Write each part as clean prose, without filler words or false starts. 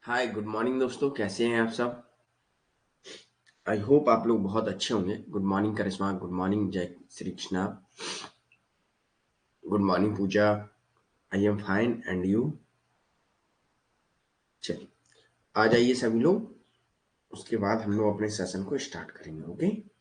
हाय, good morning दोस्तों, कैसे हैं आप सब? आई होप आप लोग बहुत अच्छे होंगे। Good morning Karishma, good morning जय Shri Krishna, good morning Pooja. I am fine and you? चलिए, आ जाइए सभी लोग। उसके बाद हम लोग अपने सेशन को स्टार्ट करेंगे। ओके।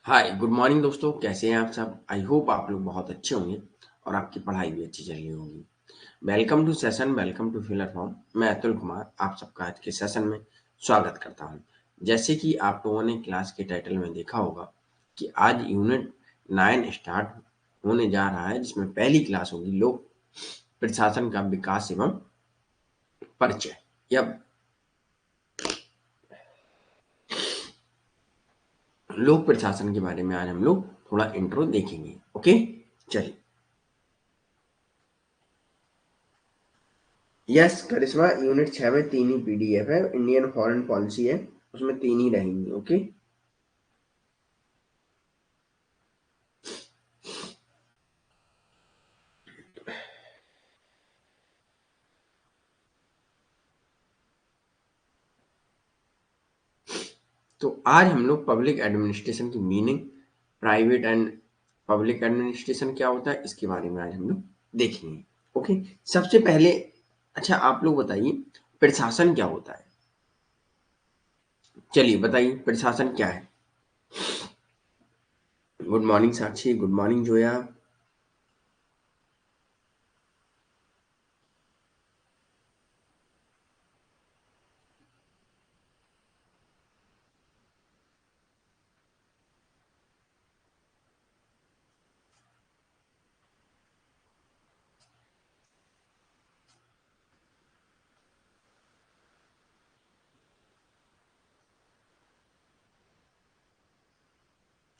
हाय, गुड मॉर्निंग दोस्तों, कैसे हैं आप सब? आई होप आप लोग बहुत अच्छे होंगे और आपकी पढ़ाई भी अच्छी चल रही होगी। Welcome to session, welcome to filler form. मैं अतुल कुमार आप सबका आज के सेशन में स्वागत करता हूं। जैसे कि आप लोगों ने क्लास के टाइटल में देखा होगा कि आज यूनिट 9 स्टार्ट होने जा रहा है, जिसमें पहली क्लास होगी लोक प्रशासन का विकास एवं परिचय। या लोक प्रशासन के बारे में आज हम लोग थोड़ा इंट्रो देखेंगे। ओके, चलिए। यस करिश्मा, यूनिट 6 में 3 ही पीडीएफ है। इंडियन फॉरेन पॉलिसी है, उसमें 3 ही रहेंगी। ओके। तो आज हम लोग पब्लिक एडमिनिस्ट्रेशन की meaning, private and public administration क्या होता है, इसके बारे में आज हम लोग देखेंगे। ओके। सबसे पहले अच्छा आप लोग बताइए प्रशासन क्या होता है? चलिए बताइए प्रशासन क्या है। Good morning Sakshi, good morning Zoya.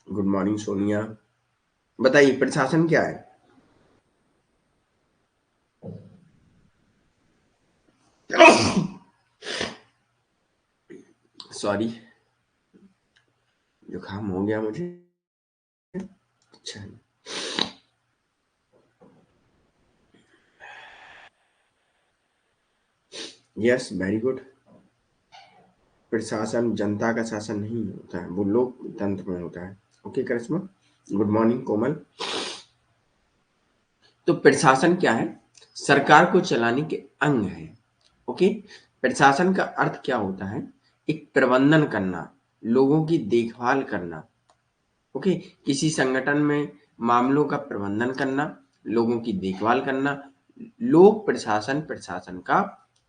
Good morning Sonia. बताइए प्रशासन क्या है? सॉरी, जुकाम हो गया मुझे। अच्छा, यस वेरी गुड। प्रशासन जनता का शासन नहीं होता है, वो लोकतंत्र में होता है। ओके करिश्मा, गुड मॉर्निंग कोमल। तो प्रशासन क्या है? सरकार को चलाने के अंग है। ओके। प्रशासन का अर्थ क्या होता है? एक प्रबंधन करना, लोगों की देखभाल करना। ओके। किसी संगठन में मामलों का प्रबंधन करना, लोगों की देखभाल करना। लोक प्रशासन प्रशासन का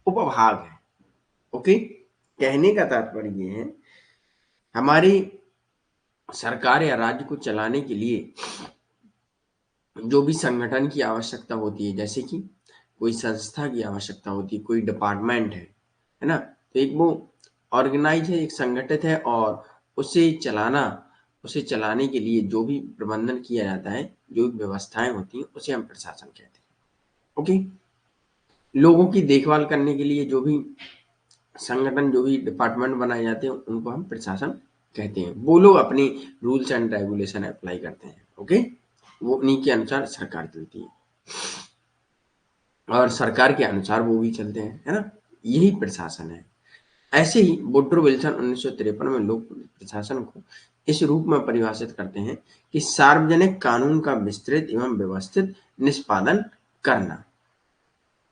उपभाग है। ओके। कहने का तात्पर्य ये है, हमारी सरकार या राज्य को चलाने के लिए जो भी संगठन की आवश्यकता होती है, जैसे कि कोई संस्था की आवश्यकता होती है, कोई डिपार्टमेंट है ना? तो एक वो ऑर्गेनाइज है, एक संगठित है, और उसे चलाना, उसे चलाने के लिए जो भी प्रबंधन किया जाता है, जो भी व्यवस्थाएं होती हैं, उसे हम प्रशासन कहते हैं। ओके। लोगों की देखभाल करने के लिए जो भी संगठन, जो भी डिपार्टमेंट बनाए जाते हैं, उनको हम प्रशासन कहते हैं। वो लोग अपनी रूल्स एंड रेगुलेशन अप्लाई करते हैं। ओके। वो उन्हीं के अनुसार सरकार चलती है और सरकार के अनुसार वो भी चलते हैं, है ना? यही प्रशासन है। ऐसे ही वुड्रो विल्सन 1953 में लोक प्रशासन को इस रूप में परिभाषित करते हैं कि सार्वजनिक कानून का विस्तृत एवं व्यवस्थित निष्पादन करना।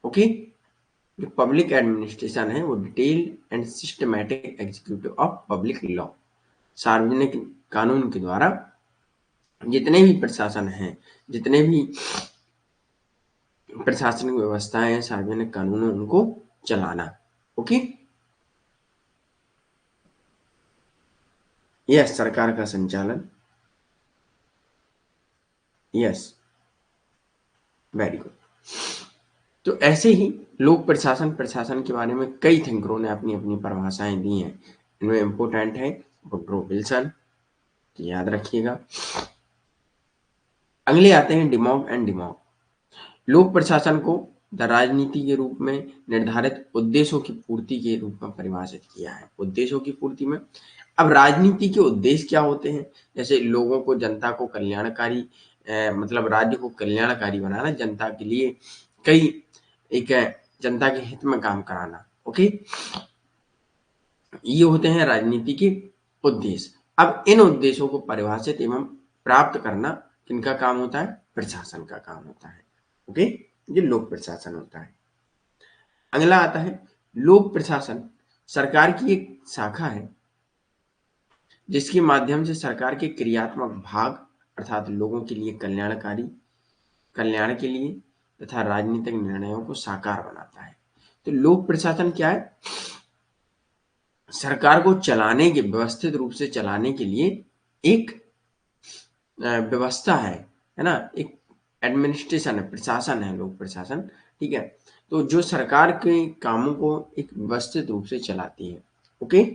ओके, जो पब्लिक एडमिनिस्ट्रेशन है वो detailed and systematic executive of public law. सार्वजनिक कानून के द्वारा जितने भी प्रशासन हैं, जितने भी प्रशासनिक व्यवस्थाएं हैं, सार्वजनिक कानून उनको चलाना। ओके, यस, सरकार का संचालन। Yes, very good. तो ऐसे ही लोक प्रशासन के बारे में कई थिंकरों ने अपनी अपनी परिभाषाएं दी हैं। इनमें इंपोर्टेंट है वुड्रो विल्सन, याद रखिएगा। अगले आते हैं डिमॉग एंड डिमॉग। लोक प्रशासन को द राजनीति के रूप में निर्धारित उद्देश्यों की पूर्ति के रूप में परिभाषित किया है। उद्देश्यों की पूर्ति में अब राजनीति के उद्देश्य क्या होते हैं? जैसे लोगों को, जनता को कल्याणकारी, मतलब राज्य को कल्याणकारी बनाना, जनता के लिए कई एक जनता के हित में काम कराना। ओके, ये होते हैं राजनीति के उद्देश्य। अब इन उद्देश्यों को परिभाषित एवं प्राप्त करना किनका काम होता है? प्रशासन का काम होता है। ओके, ये लोक प्रशासन होता है। अगला आता है लोक प्रशासन। सरकार की एक शाखा है जिसके माध्यम से सरकार के क्रियात्मक भाग अर्थात लोगों के लिए कल्याण के लिए तथा राजनीतिक निर्णयों को साकार बनाता है। तो लोक प्रशासन क्या है? सरकार को चलाने के, व्यवस्थित रूप से चलाने के लिए एक व्यवस्था है ना? एक एडमिनिस्ट्रेशन है, प्रशासन है लोक प्रशासन। ठीक है, तो जो सरकार के कामों को एक व्यवस्थित रूप से चलाती है। ओके,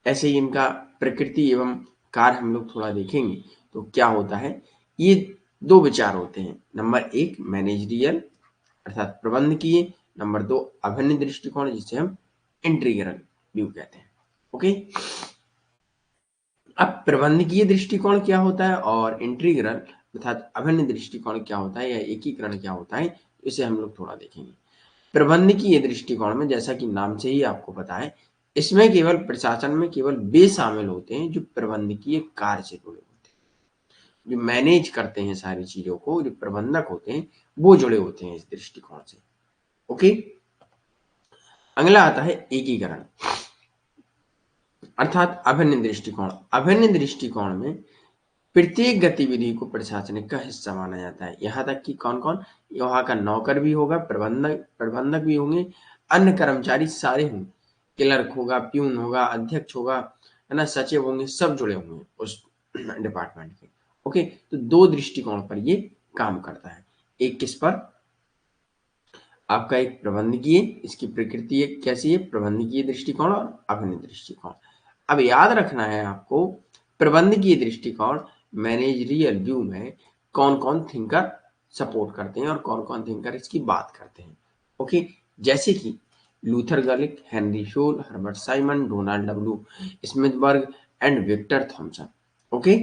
ऐसे ही इनका प्रकृति एवं कार्य हम लोग थोड़ा देखेंगे। तो क्या होता है, ये दो विचार होते हैं। नंबर एक मैनेजरियल अर्थात प्रबंधकीय, नंबर दो अभिन्न दृष्टिकोण जिसे हम इंटीग्रल व्यू कहते हैं। ओके, अब प्रबंधकीय दृष्टिकोण क्या होता है और इंटीग्रल अर्थात अभिन्न दृष्टिकोण क्या होता है या एकीकरण क्या होता है, इसे हम लोग थोड़ा देखेंगे। प्रबंधकीय दृष्टिकोण में जैसा कि नाम से ही आपको पता है, इसमें केवल प्रशासन में केवल वे शामिल होते हैं जो प्रबंधकीय कार्य से जुड़े होते हैं, जो मैनेज करते हैं सारी चीजों को, जो प्रबंधक होते हैं वो जुड़े होते हैं इस दृष्टिकोण से। ओके, अगला आता है एकीकरण अर्थात अभिन्न दृष्टिकोण। अभिन्न दृष्टिकोण में प्रत्येक गतिविधि को प्रशासनिक का हिस्सा माना जाता है। यहाँ तक कि कौन कौन, वहां का नौकर भी होगा, प्रबंधक भी होंगे, अन्य कर्मचारी सारे होंगे, क्लर्क होगा, प्यून होगा, अध्यक्ष होगा, है ना, सचिव होंगे, सब जुड़े होंगे उस डिपार्टमेंट के। ओके, तो दो दृष्टिकोण पर ये काम करता है। एक किस पर? आपका एक प्रबंधकीय, इसकी प्रकृति एक कैसी है? प्रबंधकीय दृष्टिकोण और अभिन्न दृष्टिकोण। अब याद रखना है आपको, प्रबंधकीय दृष्टिकोण मैनेजरियल व्यू में कौन कौन थिंकर सपोर्ट करते हैं और कौन कौन थिंकर इसकी बात करते हैं। ओके, जैसे कि लूथर गलिक, हेनरी शोल, Herbert Simon, Donald W Smithburg and Victor Thompson. Okay,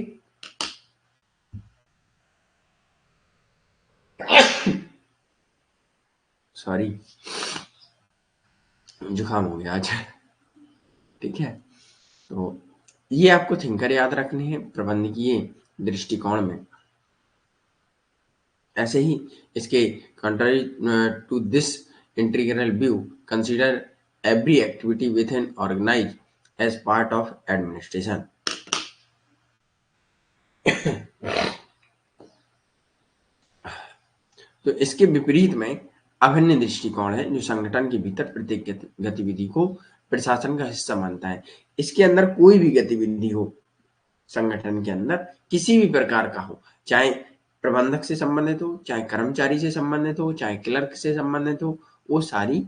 sorry, जुकाम हो गया आज। ठीक है, तो ये आपको थिंकर याद रखने हैं प्रबंधकीय दृष्टिकोण में। ऐसे ही इसके contrary to this integral view consider every activity with an organise as part of administration. तो इसके विपरीत में अभिन्न दृष्टिकोण है जो संगठन के भीतर प्रत्येक गतिविधि को प्रशासन का हिस्सा मानता है। इसके अंदर कोई भी गतिविधि हो, संगठन के अंदर किसी भी प्रकार का हो, चाहे प्रबंधक से संबंधित हो, चाहे कर्मचारी से संबंधित हो, चाहे क्लर्क से संबंधित हो, वो सारी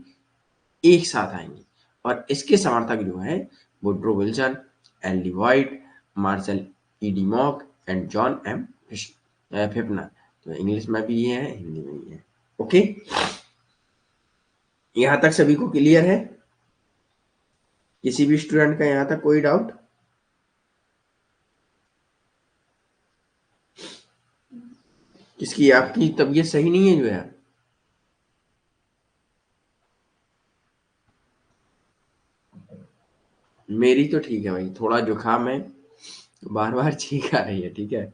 एक साथ आएंगी। और इसके समर्थक जो है Woodrow Wilson, L D White, Marshall E Dimock and John M Pfiffner. तो इंग्लिश में भी ये है, हिंदी में भी है। ओके, यहां तक सभी को क्लियर है? किसी भी स्टूडेंट का यहां तक कोई डाउट? किसकी? आपकी तबीयत सही नहीं है जो है? मेरी तो ठीक है भाई, थोड़ा जुकाम है, बार बार छींक आ रही है, ठीक है।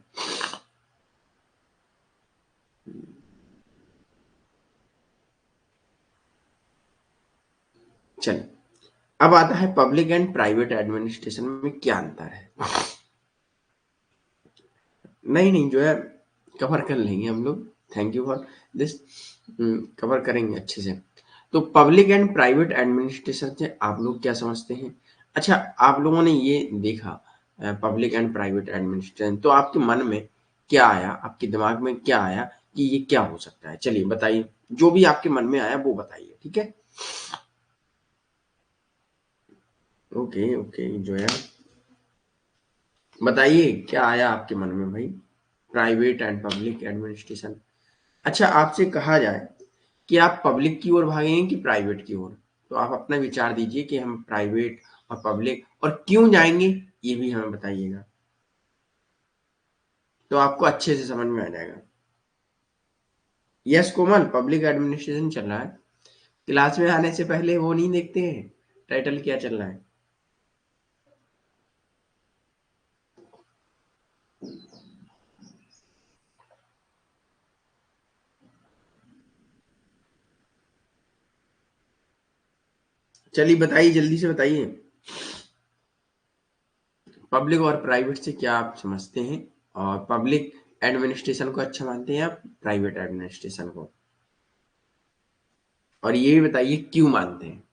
चलिए, अब आता है पब्लिक एंड प्राइवेट एडमिनिस्ट्रेशन में क्या अंतर है। नहीं नहीं जो है, कवर कर लेंगे हम लोग। Thank you for this. Cover करेंगे अच्छे से। तो पब्लिक एंड प्राइवेट एडमिनिस्ट्रेशन से आप लोग क्या समझते हैं? अच्छा, आप लोगों ने ये देखा पब्लिक एंड प्राइवेट एडमिनिस्ट्रेशन, तो आपके मन में क्या आया, आपके दिमाग में क्या आया कि ये क्या हो सकता है? चलिए बताइए, जो भी आपके मन में आया वो बताइए, ठीक है। ओके ओके जो है, बताइए क्या आया आपके मन में भाई। Private and public administration. अच्छा, आपसे कहा जाए कि आप पब्लिक की ओर भागेंगे कि प्राइवेट की ओर, तो आप अपना विचार दीजिए कि हम प्राइवेट और पब्लिक और क्यों जाएंगे, ये भी हमें बताइएगा, तो आपको अच्छे से समझ में आ जाएगा। यस कोमल, पब्लिक एडमिनिस्ट्रेशन चल रहा है। क्लास में आने से पहले वो नहीं देखते हैं टाइटल क्या चल रहा है। चलिए बताइए, जल्दी से बताइए, पब्लिक और प्राइवेट से क्या आप समझते हैं, और पब्लिक एडमिनिस्ट्रेशन को अच्छा मानते हैं आप प्राइवेट एडमिनिस्ट्रेशन को, और ये भी बताइए क्यों मानते हैं।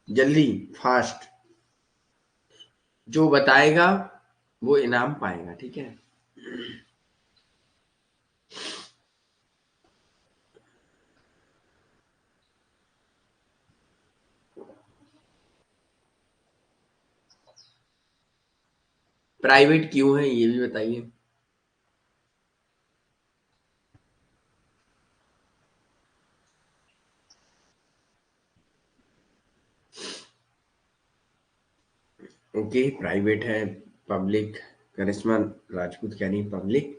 जल्दी, फास्ट। जो बताएगा वो इनाम पाएगा, ठीक है। प्राइवेट क्यों है ये भी बताइए। ओके, प्राइवेट है। पब्लिक, करिश्मा राजपूत कह रही पब्लिक।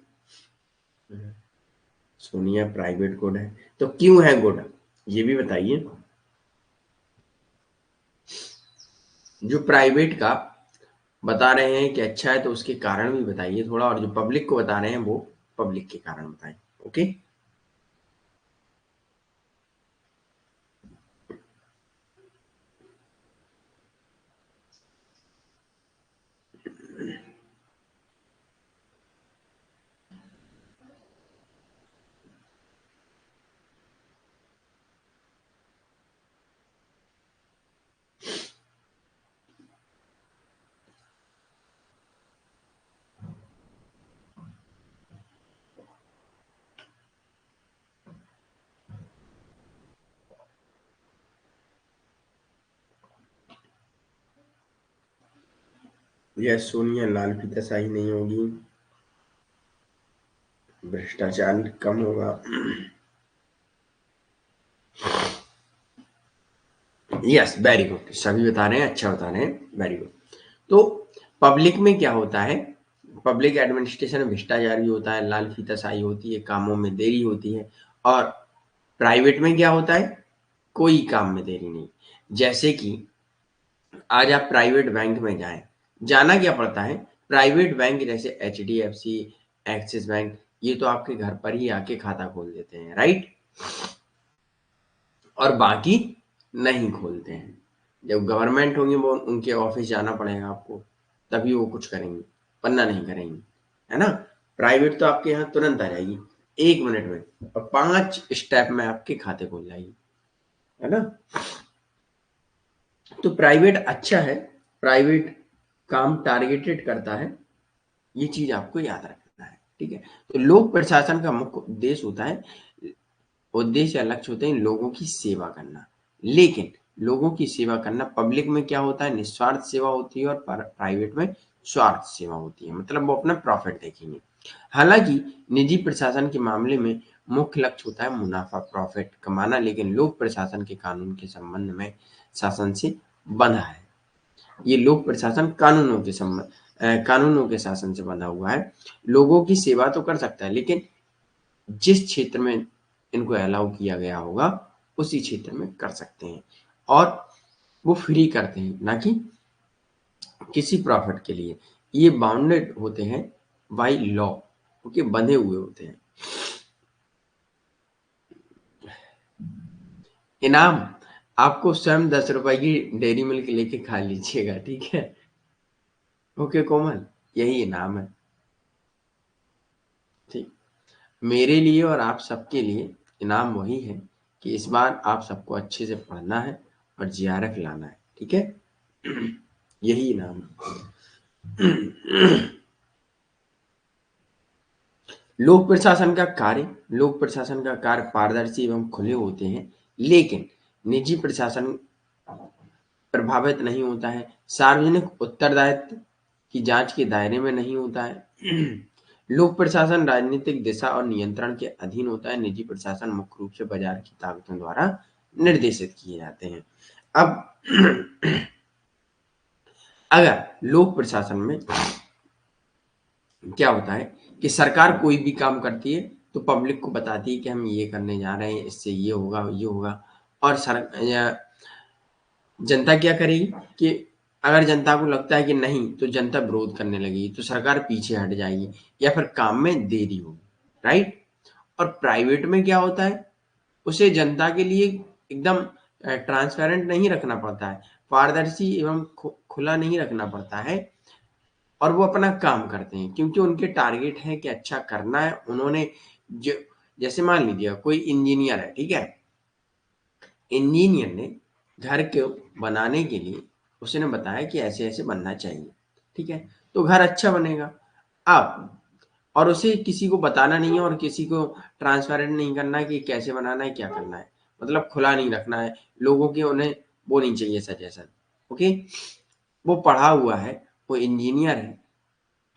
सोनिया प्राइवेट गुड है, तो क्यों है गुड, ये भी बताइए। जो प्राइवेट का बता रहे हैं कि अच्छा है, तो उसके कारण भी बताइए थोड़ा, और जो पब्लिक को बता रहे हैं वो पब्लिक के कारण बताएं। ओके। यह सोनिया लाल फीताशाही नहीं होगी, भ्रष्टाचार कम होगा। यस, वेरी गुड, सभी बता रहे हैं, अच्छा बता रहे हैं, वेरी गुड। तो पब्लिक में क्या होता है, पब्लिक एडमिनिस्ट्रेशन में भ्रष्टाचार भी होता है, लाल फीताशाही होती है, कामों में देरी होती है। और प्राइवेट में क्या होता है, कोई काम में देरी नहीं। जैसे कि आज आप प्राइवेट बैंक में जाएं, जाना क्या पड़ता है, प्राइवेट बैंक जैसे H D F C, Axis bank, ये तो आपके घर पर ही आके खाता खोल देते हैं, राइट। और बाकी नहीं खोलते हैं। जब गवर्नमेंट होंगे वो उनके ऑफिस जाना पड़ेगा आपको, तभी वो कुछ करेंगे, वरना नहीं करेंगे, है ना। प्राइवेट तो आपके यहाँ तुरंत आ जाएगी, 1 मिनट में, और 5 स्टेप में आपके खाते खुल जाएगी, है ना। तो प्राइवेट अच्छा है, प्राइवेट काम टारगेटेड करता है, ये चीज आपको याद रखना है, ठीक है। तो लोक प्रशासन का मुख्य उद्देश्य होता है, उद्देश्य या लक्ष्य होते हैं लोगों की सेवा करना। लेकिन लोगों की सेवा करना पब्लिक में क्या होता है, निस्वार्थ सेवा होती है, और प्राइवेट में स्वार्थ सेवा होती है, मतलब वो अपना प्रॉफिट देखेंगे। हालांकि निजी प्रशासन के मामले में मुख्य लक्ष्य होता है मुनाफा, प्रॉफिट कमाना, लेकिन लोक प्रशासन के कानून के संबंध में शासन से बंधा है। ये लोक प्रशासन कानूनों के संबंध, कानूनों के शासन से बंधा हुआ है। लोगों की सेवा तो कर सकता है, लेकिन जिस क्षेत्र में इनको अलाउ किया गया होगा उसी क्षेत्र में कर सकते हैं, और वो फ्री करते हैं, ना कि किसी प्रॉफिट के लिए। ये बाउंडेड होते हैं बाय लॉ, ओके, बंधे हुए होते हैं। इनाम, आपको स्वयं 10 रुपए की डेयरी मिल्क लेके खा लीजिएगा, ठीक है। ओके कोमल, यही इनाम है, ठीक। मेरे लिए और आप सबके लिए इनाम वही है कि इस बार आप सबको अच्छे से पढ़ना है और जीआरएफ लाना है, ठीक है। यही इनाम है। लोक प्रशासन का कार्य पारदर्शी एवं खुले होते हैं, लेकिन निजी प्रशासन प्रभावित नहीं होता है, सार्वजनिक उत्तरदायित्व की जांच के दायरे में नहीं होता है। लोक प्रशासन राजनीतिक दिशा और नियंत्रण के अधीन होता है, निजी प्रशासन मुख्य रूप से बाजार की ताकतों द्वारा निर्देशित किए जाते हैं। अब अगर लोक प्रशासन में क्या होता है कि सरकार कोई भी काम करती है तो पब्लिक को बताती है कि हम ये करने जा रहे हैं, इससे ये होगा, ये होगा। और जनता क्या करेगी कि अगर जनता को लगता है कि नहीं, तो जनता विरोध करने लगेगी, तो सरकार पीछे हट जाएगी या फिर काम में देरी होगी, राइट। और प्राइवेट में क्या होता है, उसे जनता के लिए एकदम ट्रांसपेरेंट नहीं रखना पड़ता है, पारदर्शी एवं खुला नहीं रखना पड़ता है, और वो अपना काम करते हैं क्योंकि उनके टारगेट है कि अच्छा करना है। उन्होंने जो, जैसे मान लीजिए कोई इंजीनियर है, ठीक है, इंजीनियर ने घर को बनाने के लिए उसने बताया कि ऐसे ऐसे बनना चाहिए, ठीक है, तो घर अच्छा बनेगा। अब और उसे किसी को बताना नहीं है और किसी को ट्रांसपेरेंट नहीं करना है कि कैसे बनाना है, क्या करना है, मतलब खुला नहीं रखना है लोगों के, उन्हें वो नहीं चाहिए सजेशन, ओके। वो पढ़ा हुआ है, वो इंजीनियर है।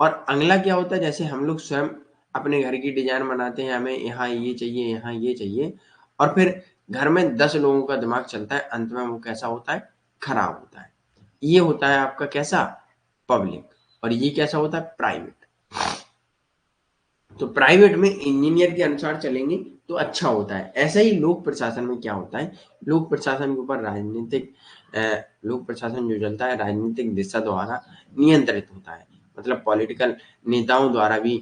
और अगला क्या होता है, जैसे हम लोग स्वयं अपने घर की डिजाइन बनाते हैं, हमें यहाँ ये चाहिए, यहाँ ये चाहिए, और फिर घर में 10 लोगों का दिमाग चलता है, अंत में वो कैसा होता है, खराब होता है। ये होता है आपका कैसा, पब्लिक। और ये कैसा होता है, प्राइवेट। तो प्राइवेट में इंजीनियर के अनुसार चलेंगे तो अच्छा होता है। ऐसा ही लोक प्रशासन में क्या होता है, लोक प्रशासन के ऊपर लोक प्रशासन जो चलता है राजनीतिक दिशा द्वारा नियंत्रित होता है, मतलब पॉलिटिकल नेताओं द्वारा भी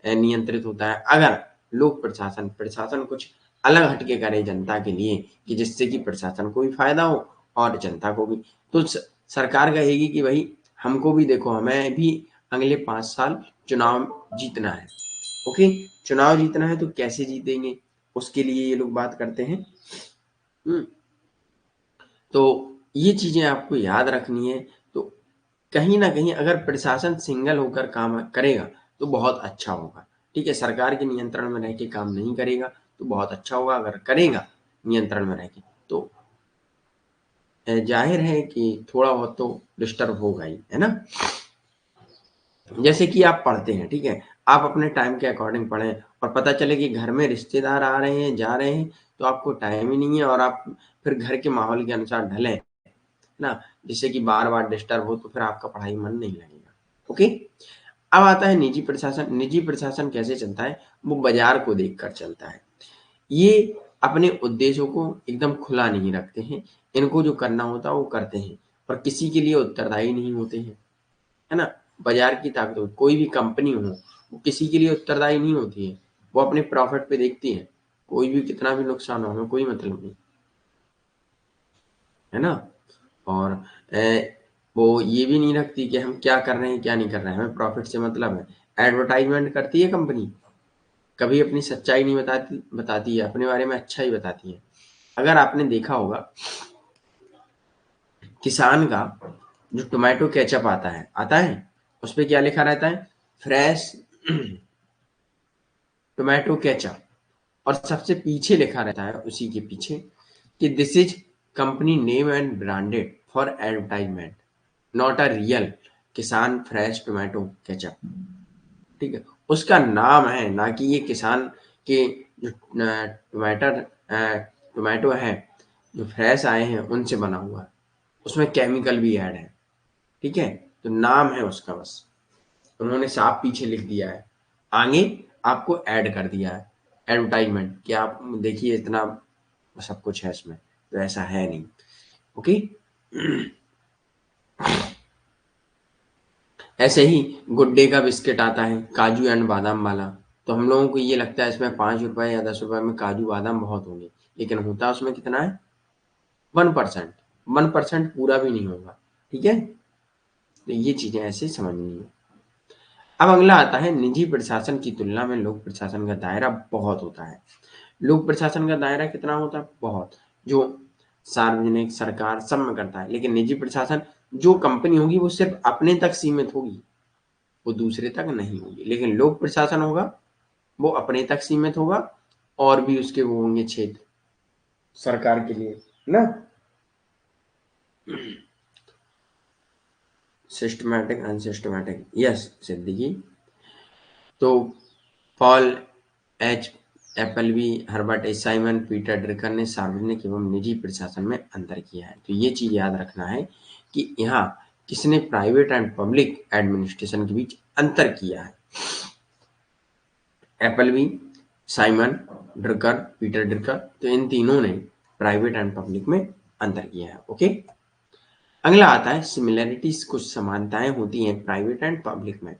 नियंत्रित होता है। अगर लोक प्रशासन प्रशासन कुछ अलग हटके करे जनता के लिए कि जिससे कि प्रशासन को भी फायदा हो और जनता को भी, तो सरकार कहेगी कि भाई हमको भी देखो, हमें भी अगले 5 साल चुनाव जीतना है, ओके। चुनाव जीतना है तो कैसे जीतेंगे, उसके लिए ये लोग बात करते हैं। तो ये चीजें आपको याद रखनी है। तो कहीं ना कहीं अगर प्रशासन सिंगल होकर काम करेगा तो बहुत अच्छा होगा, ठीक है। सरकार के नियंत्रण में रह के काम नहीं करेगा तो बहुत अच्छा होगा, अगर करेगा नियंत्रण में रह के तो जाहिर है कि थोड़ा बहुत तो डिस्टर्ब होगा ही, है ना। जैसे कि आप पढ़ते हैं, ठीक है, आप अपने टाइम के अकॉर्डिंग पढ़ें और पता चले कि घर में रिश्तेदार आ रहे हैं, जा रहे हैं, तो आपको टाइम ही नहीं है और आप फिर घर के माहौल के अनुसार ढलें, ना, जिससे कि बार-बार डिस्टर्ब हो तो फिर आपका पढ़ाई मन नहीं लगेगा, ओके। अब आता है निजी प्रशासन। निजी प्रशासन कैसे चलता है, वो बाजार को देखकर चलता है। ये अपने उद्देश्यों को एकदम खुला नहीं रखते हैं, इनको जो करना होता है वो करते हैं और किसी के लिए उत्तरदायी नहीं होते हैं, है ना। बाजार की ताकत हो, कोई भी कंपनी हो, वो किसी के लिए उत्तरदायी नहीं होती है, वो अपने प्रॉफिट पे देखती है, कोई भी कितना भी नुकसान हो हमें कोई मतलब नहीं, है ना। और वो ये भी नहीं रखती कि हम क्या कर रहे हैं क्या नहीं कर रहे हैं, हमें प्रॉफिट से मतलब है। एडवर्टाइजमेंट करती है कंपनी, कभी अपनी सच्चाई नहीं बताती बताती है, अपने बारे में अच्छा ही बताती है। अगर आपने देखा होगा किसान का जो टोमेटो केचप आता है, उस पे क्या लिखा रहता है, फ्रेश टोमेटो केचप, और सबसे पीछे लिखा रहता है उसी के पीछे कि this is company name and branded for advertisement, not a real किसान फ्रेश टोमेटो केचप, ठीक है। उसका नाम है, ना कि ये किसान के जो टमाटर टोमेटो है जो फ्रेश आए हैं उनसे बना हुआ है, उसमें केमिकल भी ऐड है, ठीक है। तो नाम है उसका बस, उन्होंने साफ पीछे लिख दिया है, आगे आपको ऐड कर दिया है। एडवर्टाइजमेंट कि आप देखिए इतना सब कुछ है इसमें, तो ऐसा है नहीं। ओके। ऐसे ही गुड डे का बिस्किट आता है काजू एंड बादाम वाला, तो हम लोगों को ये लगता है इसमें 5 रुपए या 10 रुपए में काजू बादाम बहुत होंगे, लेकिन होता उसमें कितना है, 1%। 1% पूरा भी नहीं होगा। ठीक है, तो ये चीजें ऐसे समझनी है। अब अगला आता है निजी प्रशासन की तुलना में लोक प्रशासन का दायरा बहुत होता है। लोक प्रशासन का दायरा कितना होता है, बहुत, जो सार्वजनिक सरकार सब में करता है। लेकिन निजी प्रशासन, जो कंपनी होगी वो सिर्फ अपने तक सीमित होगी, वो दूसरे तक नहीं होगी। लेकिन लोक प्रशासन होगा वो अपने तक सीमित होगा, और भी उसके वो होंगे क्षेत्र सरकार के लिए ना। Systematic unsystematic, yes Siddiqui. तो Paul H Appleby, Herbert A Simon, Peter Drucker ने सार्वजनिक एवं निजी प्रशासन में अंतर किया है। तो ये चीज याद रखना है कि यहाँ किसने प्राइवेट एंड पब्लिक एडमिनिस्ट्रेशन के बीच अंतर किया है। Appleby, Simon, Drucker, Peter Drucker, तो इन तीनों ने प्राइवेट एंड पब्लिक में अंतर किया है। ओके। अगला आता है सिमिलैरिटीज, कुछ समानताएं होती हैं प्राइवेट एंड पब्लिक में।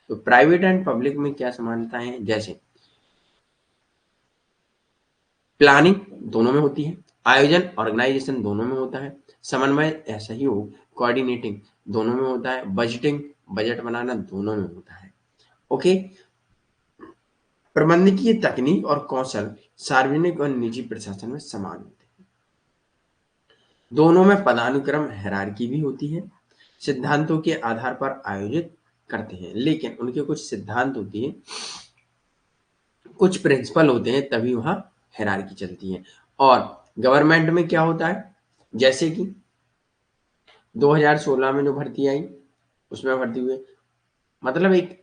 तो प्राइवेट एंड पब्लिक में क्या समानताएं हैं, जैसे प्लानिंग दोनों में होती है, आयोजन ऑर्गेनाइजेशन दोनों में होता है, समन्वय या सहयोग कोऑर्डिनेटिंग दोनों में होता है, बजटिंग बजट बनाना दोनों में होता है। ओके। प्रबंधकीय तकनीक और कौशल सार्वजनिक और निजी प्रशासन में समान होते हैं। दोनों में पदानुक्रम हायरार्की भी होती है, सिद्धांतों के आधार पर आयोजित करते हैं, लेकिन उनके कुछ सिद्धांत होती है, कुछ प्रिंसिपल होते हैं, तभी वहां हायरार्की चलती है। और गवर्नमेंट में क्या होता है, जैसे कि 2016 में जो भर्ती आई उसमें भर्ती हुए, मतलब एक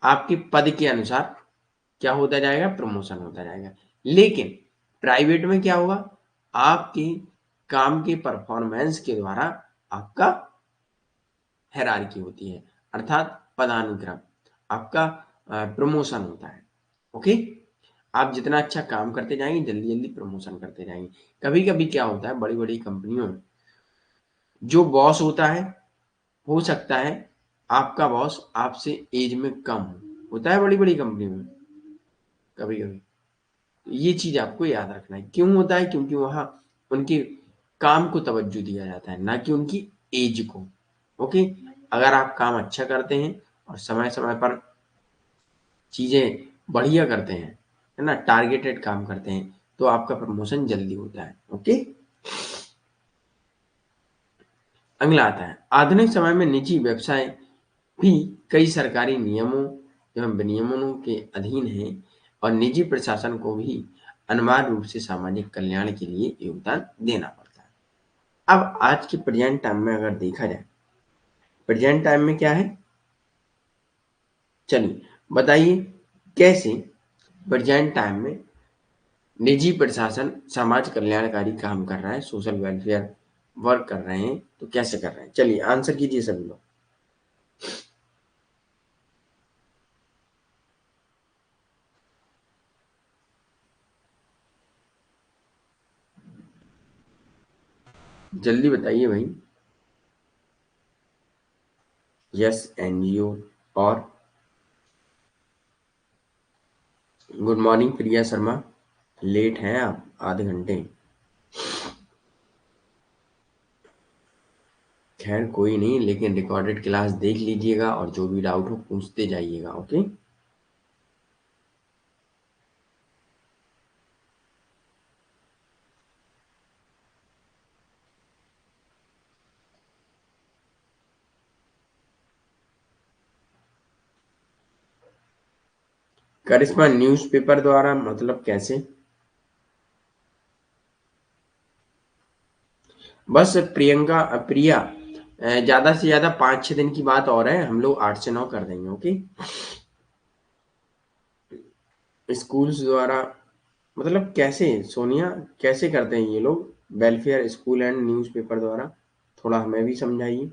आपके पद के अनुसार क्या होता जाएगा, प्रमोशन होता जाएगा। लेकिन प्राइवेट में क्या होगा, आपके काम के परफॉर्मेंस के द्वारा आपका हायरार्की होती है, अर्थात पदानुक्रम, आपका प्रमोशन होता है। ओके। आप जितना अच्छा काम करते जाएंगे जल्दी जल्दी प्रमोशन करते जाएंगे। कभी कभी क्या होता है बड़ी बड़ी कंपनियों में जो बॉस होता है, हो सकता है आपका बॉस आपसे एज में कम हो, होता है बड़ी बड़ी कंपनी में कभी कभी। ये चीज आपको याद रखना है, क्यों होता है, क्योंकि वहां उनके काम को तवज्जो दिया जाता है, ना कि उनकी एज को। ओके। अगर आप काम अच्छा करते हैं और समय समय पर चीजें बढ़िया करते हैं, है ना, टारगेटेड काम करते हैं, तो आपका प्रमोशन जल्दी होता है। ओके। अगला आता है आधुनिक समय में निजी व्यवसाय भी कई सरकारी नियमों एवं विनियमों के अधीन है, और निजी प्रशासन को भी अनिवार्य रूप से सामाजिक कल्याण के लिए योगदान देना पड़ता है। अब आज के प्रेजेंट टाइम में अगर देखा जाए, प्रेजेंट टाइम में क्या है, चलिए बताइए कैसे प्रेजेंट टाइम में निजी प्रशासन समाज कल्याणकारी काम कर रहा है, सोशल वेलफेयर वर्क कर रहे हैं, तो कैसे कर रहे हैं, चलिए आंसर कीजिए सभी लोग। जल्दी बताइए भाई। Yes, NGO. और good morning Priya Sharma, late हैं आप आधे घंटे। खैर कोई नहीं, लेकिन रिकॉर्डेड क्लास देख लीजिएगा और जो भी डाउट हो पूछते जाइएगा। ओके। करिश्मा न्यूज़पेपर द्वारा मतलब कैसे, बस प्रियंका प्रिया, ज्यादा से ज्यादा 5-6 दिन की बात और है, हम लोग 8 से 9 कर देंगे। ओके। स्कूल्स द्वारा मतलब कैसे, सोनिया कैसे करते हैं ये लोग, वेलफेयर स्कूल एंड न्यूज़पेपर द्वारा, थोड़ा हमें भी समझाइए।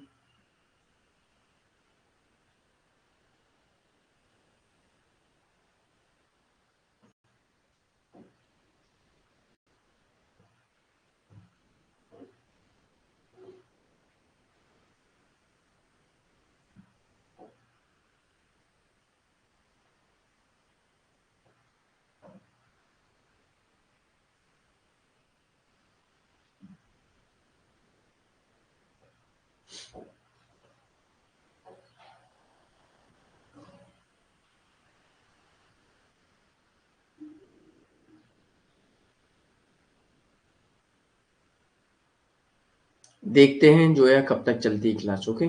देखते हैं जोया कब तक चलती है क्लास। ओके,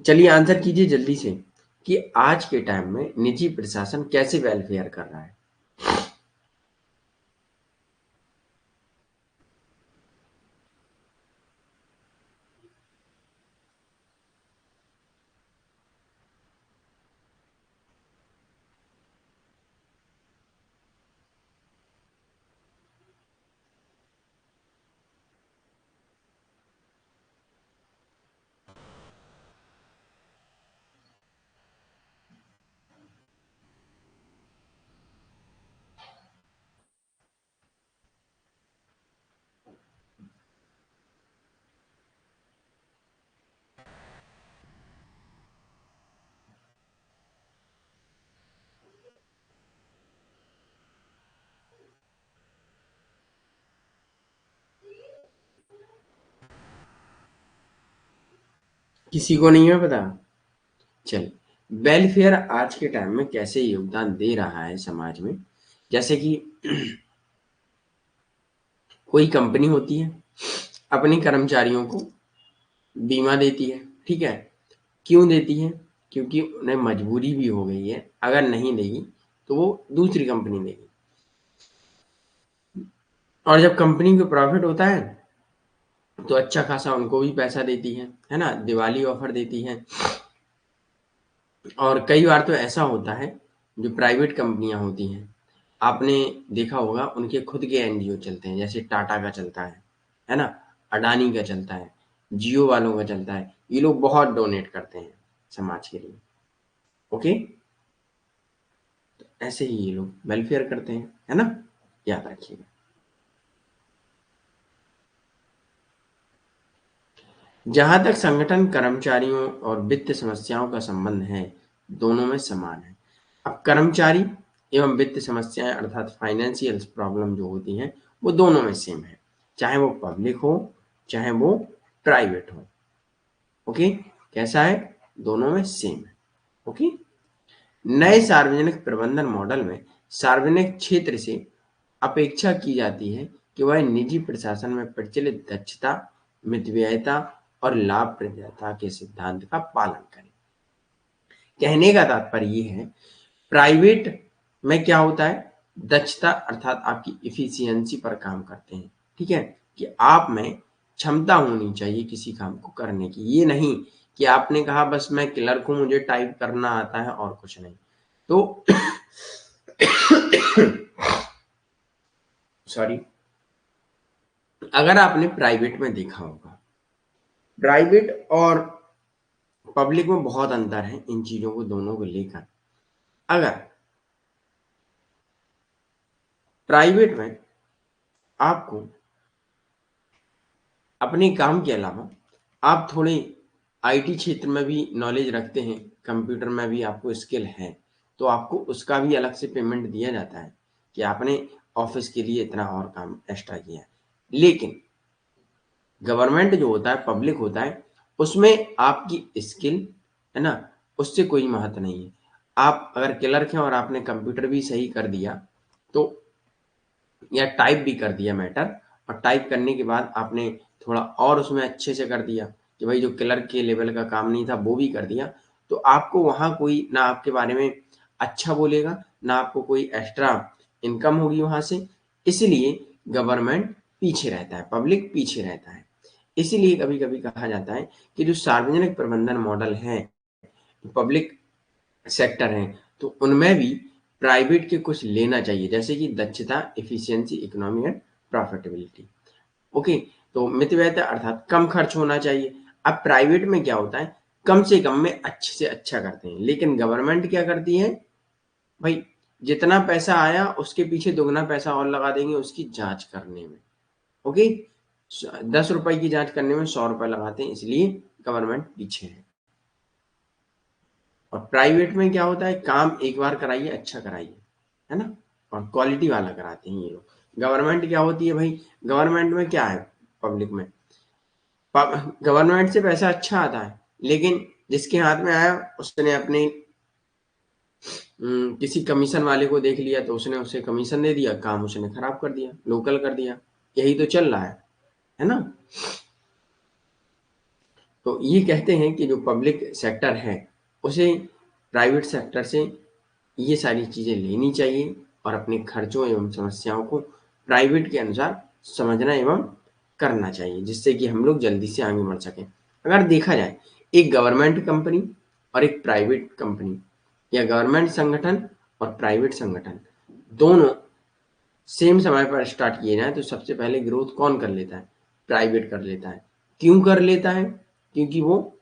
चलिए आंसर कीजिए जल्दी से कि आज के टाइम में निजी प्रशासन कैसे वेलफेयर कर रहा है। किसी को नहीं है पता? चल, वेलफेयर आज के टाइम में कैसे योगदान दे रहा है समाज में। जैसे कि कोई कंपनी होती है, अपने कर्मचारियों को बीमा देती है, ठीक है। क्यों देती है? क्योंकि उन्हें मजबूरी भी हो गई है, अगर नहीं देगी तो वो दूसरी कंपनी देगी। और जब कंपनी को प्रॉफिट होता है तो अच्छा खासा उनको भी पैसा देती है ना, दिवाली ऑफर देती है। और कई बार तो ऐसा होता है, जो प्राइवेट कंपनियां होती हैं, आपने देखा होगा उनके खुद के एनजीओ चलते हैं, जैसे टाटा का चलता है ना, अडानी का चलता है, जियो वालों का चलता है। ये लोग बहुत डोनेट करते हैं समाज के लिए। ओके, तो ऐसे ही ये लोग वेलफेयर करते हैं, है ना, याद रखिएगा। जहां तक संगठन कर्मचारियों और वित्त समस्याओं का संबंध है, दोनों में समान है। अब कर्मचारी एवं वित्त समस्याएं अर्थात फाइनेंशियल प्रॉब्लम जो होती हैं, वो दोनों में सेम है, चाहे वो पब्लिक हो चाहे वो प्राइवेट हो। ओके, कैसा है? दोनों में सेम है। ओके, नए सार्वजनिक प्रबंधन मॉडल में सार्वजनिक क्षेत्र से अपेक्षा की जाती है कि वह निजी प्रशासन में प्रचलित दक्षता, मितव्ययिता और लाभप्रदता के सिद्धांत का पालन करें। कहने का तात्पर्य ये है, प्राइवेट में क्या होता है, दक्षता अर्थात आपकी इफिशियंसी पर काम करते हैं, ठीक है, कि आप में क्षमता होनी चाहिए किसी काम को करने की। ये नहीं कि आपने कहा बस मैं क्लर्क हूं, मुझे टाइप करना आता है और कुछ नहीं। तो सॉरी, अगर आपने प्राइवेट में देखा होगा, प्राइवेट और पब्लिक में बहुत अंतर है इन चीजों को दोनों को लेकर। अगर प्राइवेट में आपको अपने काम के अलावा आप थोड़े आईटी क्षेत्र में भी नॉलेज रखते हैं, कंप्यूटर में भी आपको स्किल है, तो आपको उसका भी अलग से पेमेंट दिया जाता है कि आपने ऑफिस के लिए इतना और काम एक्स्ट्रा किया है। लेकिन गवर्नमेंट जो होता है, पब्लिक होता है, उसमें आपकी स्किल, है ना, उससे कोई महत्व नहीं है। आप अगर क्लर्क हैं और आपने कंप्यूटर भी सही कर दिया, तो या टाइप भी कर दिया मैटर, और टाइप करने के बाद आपने थोड़ा और उसमें अच्छे से कर दिया कि भाई जो क्लर्क के लेवल का काम नहीं था वो भी कर दिया, तो आपको वहाँ कोई ना आपके बारे में अच्छा बोलेगा, ना आपको कोई एक्स्ट्रा इनकम होगी वहाँ से। इसलिए गवर्नमेंट पीछे रहता है, पब्लिक पीछे रहता है। इसीलिए कभी-कभी कहा जाता है कि जो सार्वजनिक प्रबंधन मॉडल है, पब्लिक सेक्टर हैं, तो उनमें भी प्राइवेट के कुछ लेना चाहिए, जैसे कि दक्षता, efficiency, economy and profitability. Okay, तो मितव्ययिता अर्थात कम खर्च होना चाहिए। अब प्राइवेट में क्या होता है, कम से कम में अच्छे से अच्छा करते हैं, लेकिन गवर्नमेंट क्या करती है, भाई जितना पैसा आया उसके पीछे दुगना पैसा और लगा देंगे उसकी जांच करने में। ओके, 10 रुपए की जांच करने में 100 रुपए लगाते हैं, इसलिए गवर्नमेंट पीछे है। और प्राइवेट में क्या होता है, काम एक बार कराइए, अच्छा कराइए, है ना, और क्वालिटी वाला कराते हैं ये लोग। गवर्नमेंट क्या होती है भाई, गवर्नमेंट में क्या है, पब्लिक में गवर्नमेंट से पैसा अच्छा आता है, लेकिन जिसके हाथ में आया उसने अपने किसी कमीशन वाले को देख लिया तो उसने उसे कमीशन दे दिया, काम उसने खराब कर दिया, लोकल कर दिया। यही तो चल रहा है ना। तो ये कहते हैं कि जो पब्लिक सेक्टर है उसे प्राइवेट सेक्टर से ये सारी चीज़ें लेनी चाहिए और अपने खर्चों एवं समस्याओं को प्राइवेट के अनुसार समझना एवं करना चाहिए, जिससे कि हम लोग जल्दी से आगे बढ़ सकें। अगर देखा जाए एक गवर्नमेंट कंपनी और एक प्राइवेट कंपनी या गवर्नमेंट संगठन और प्राइवेट संगठन दोनों सेम समय पर स्टार्ट किए जाएँ तो सबसे पहले ग्रोथ कौन कर लेता है? प्राइवेट कर लेता है। क्यों कर लेता है? क्योंकि वो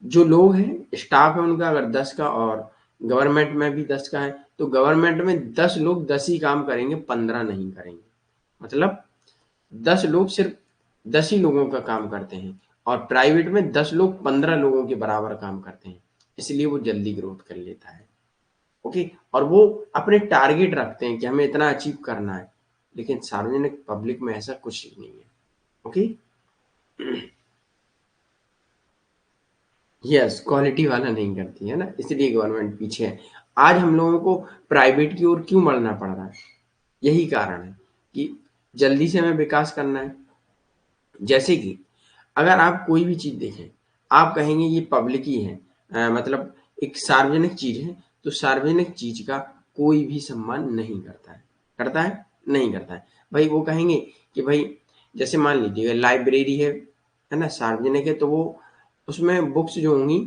जो लोग हैं, स्टाफ है उनका अगर 10 का और गवर्नमेंट में भी 10 का है, तो गवर्नमेंट में 10 लोग 10 ही काम करेंगे, 15 नहीं करेंगे। मतलब 10 लोग सिर्फ 10 ही लोगों का काम करते हैं और प्राइवेट में 10 लोग 15 लोगों के बराबर काम करते हैं। इसलिए वो जल्दी ग्रोथ कर लेता है। ओके, और वो अपने टारगेट रखते हैं कि हमें इतना अचीव करना है। लेकिन सार्वजनिक पब्लिक में ऐसा कुछ नहीं है। ओके, यस, क्वालिटी वाला नहीं करती है ना, इसलिए गवर्नमेंट पीछे है। आज हम लोगों को प्राइवेट की ओर क्यों बढ़ना पड़ रहा है? यही कारण है कि जल्दी से हमें विकास करना है। जैसे कि अगर आप कोई भी चीज़ देखें, आप कहेंगे ये पब्लिक ही है, मतलब एक सार्वजनिक चीज़ है, तो सार्वजनिक चीज़ का कोई भी सम्मान नहीं करता है। करता है? नहीं करता है। भाई वो कहेंगे कि भाई जैसे मान लीजिए लाइब्रेरी है ना? सार्वजनिक है तो वो उसमें बुक्स जो होंगी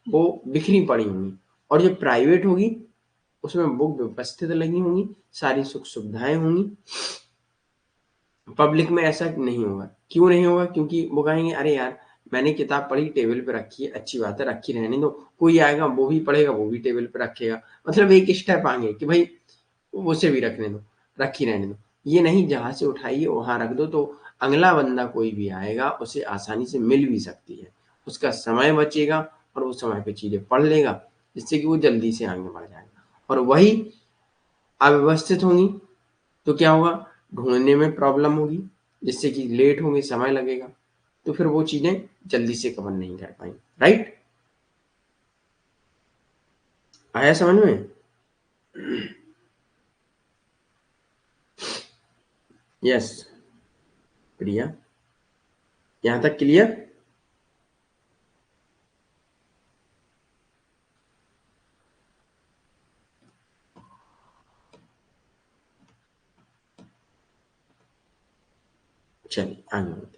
वो बिखरी पड़ी होंगी और जो प्राइवेट होगी उसमें बुक व्यवस्थित लगी होंगी, सारी सुख-सुविधाएँ होंगी। पब्लिक में ऐसा नहीं होगा। क्यों नहीं होगा? क्योंकि वो कहेंगे अरे यार मैंने किताब पढ़ी टेबल पे रखी है, अच्छी बात है रखी रहने दो। कोई आएगा वो भी पढ़ेगा, वो भी टेबल पे रखेगा। मतलब एक स्टेप आगे कि भाई उसे भी रखने दो, रखी रहने दो। ये नहीं जहाँ से उठाइए वहाँ रख दो तो अगला बंदा कोई भी आएगा उसे आसानी से मिल भी सकती है। उसका समय बचेगा और वो समय पे चीज़ें पढ़ लेगा, जिससे कि वो जल्दी से आगे बढ़ जाएगा। और वही अव्यवस्थित होंगी तो क्या होगा? ढूँढने में प्रॉब्लम होगी, जिससे कि लेट होंगे, समय लगेगा, तो फिर वो चीज़ें जल्दी से कवर नहीं कर पाएँगी, राइट? आया समझ में? यस, प्रिया, यहाँ तक क्लियर? चलिए आगे बढ़ते हैं।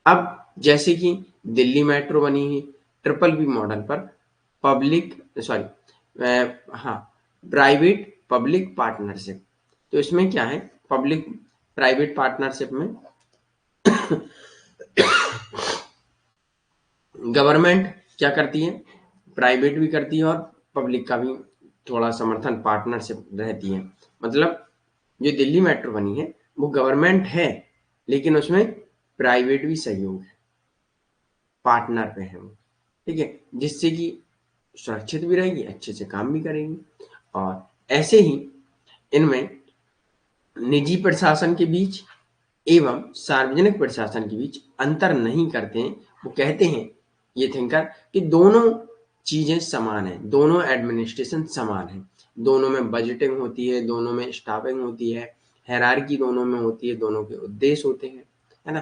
अब जैसे कि दिल्ली मेट्रो बनी है ट्रिपल बी मॉडल पर पब्लिक सॉरी हाँ, प्राइवेट पब्लिक पार्टनरशिप। तो इसमें क्या है? पब्लिक प्राइवेट पार्टनरशिप में गवर्नमेंट क्या करती है? प्राइवेट भी करती है और पब्लिक का भी थोड़ा समर्थन पार्टनरशिप रहती है। मतलब जो दिल्ली मेट्रो बनी है वो गवर्नमेंट है, लेकिन उसमें प्राइवेट भी सहयोग है, पार्टनर पे है वो, ठीक है? जिससे कि सुरक्षित भी रहेगी, अच्छे से काम भी करेगी। और ऐसे ही इनमें निजी प्रशासन के बीच एवं सार्वजनिक प्रशासन के बीच अंतर नहीं करते हैं। वो कहते हैं ये थिंकर कि दोनों चीज़ें समान हैं, दोनों एडमिनिस्ट्रेशन समान है, दोनों में बजटिंग होती है, दोनों में स्टाफिंग होती है, हायरार्की दोनों में होती है, दोनों के उद्देश्य होते हैं, है ना?